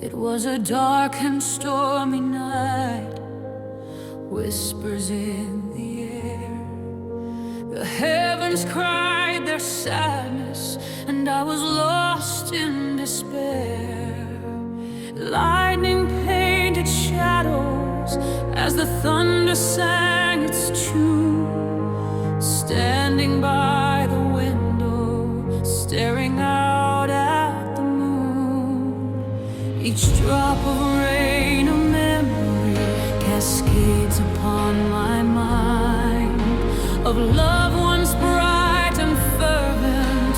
It was a dark and stormy night, whispers in the air. The heavens cried their sadness, and I was lost in despair. Lightning painted shadows as the thunder sang its tune. Standing by the window, staring out at the moon. Each drop of rain, a memory, cascades upon my mind, of loved ones bright and fervent,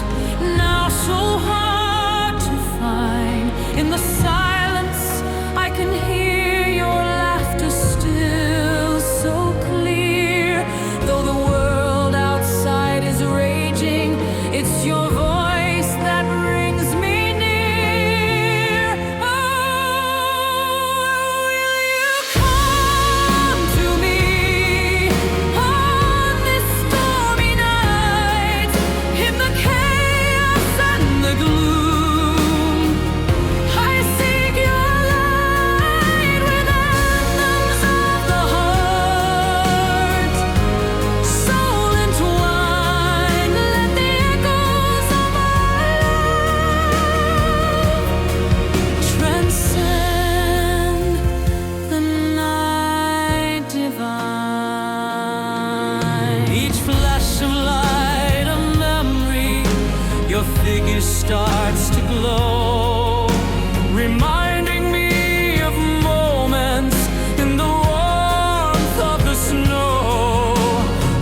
now so hard to find. In the silence I can hear your laughter still so clear. Though the world outside is raging, it's your voice that brings me near. Oh, will you come to me on this stormy night, in the chaos and the gloom? I seek your light with anthems of the heart, soul entwined. Let the echoes of our love transcend the night divine. Each flash of light, a memory, your figure starts to glow, reminding me of moments in the warmth of the snow.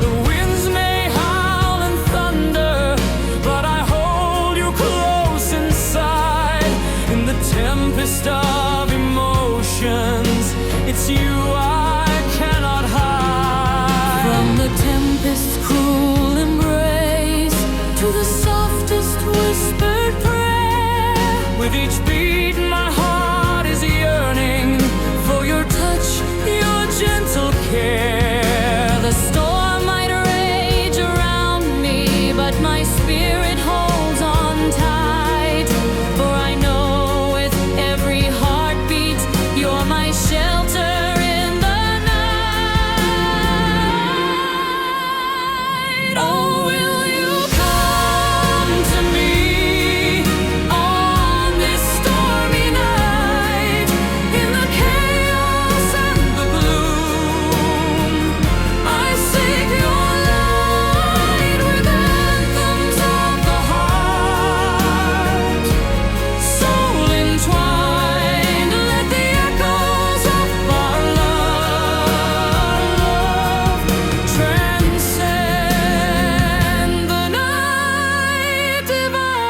The winds may howl and thunder, but I hold you close inside. In the tempest of emotions, it's you I cannot hide. From the tempest's cruel embrace to the softest whispered prayer, with each beat my heart is yearning for your touch, your gentle care. The storm might rage around me, but my spirit holds on tight. For I know with every heartbeat you're my shelter in the night. Oh, will you come to me on this stormy night, in the chaos and the gloom? I seek your light with anthems of the heart, soul entwined. Let the echoes of our love transcend the night divine.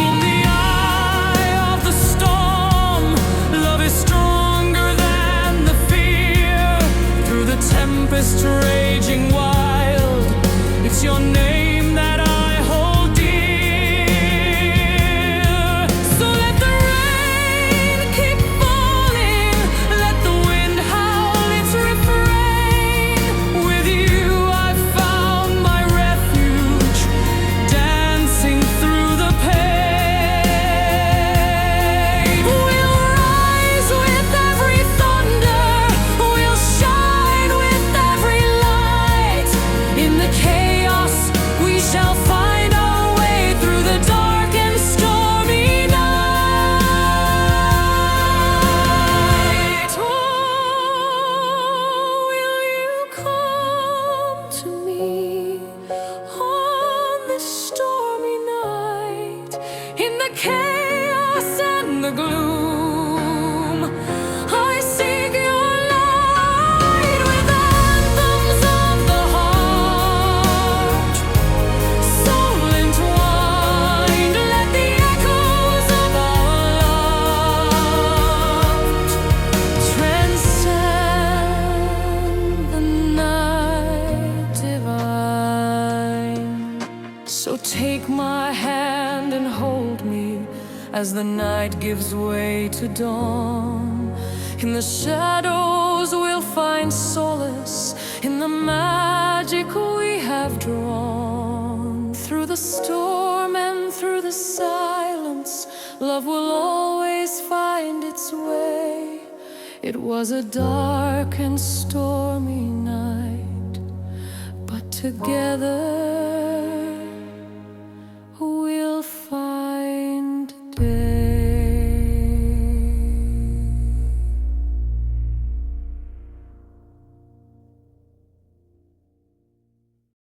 In the eye of the storm, love is stronger than the fear. Through the tempest raging wild, it's your name that I hold dear. So let the rain keep falling, let the wind howl its refrain. With you I've found my refuge, dancing through the pain. We'll rise with every thunder, we'll shine with every light. In the chaos we shall find our way through the dark and stormy night. Oh, will you come to me on this stormy night, in the chaos and the gloom? I seek your light with anthems of the heart, soul entwined. Let the echoes of our love transcend the night divine. So take my hand and hold me as the night gives way to dawn. In the shadows we'll find solace, in the magic we have drawn. Through the storm and through the silence, love will always find its way. It was a dark and stormy night, but together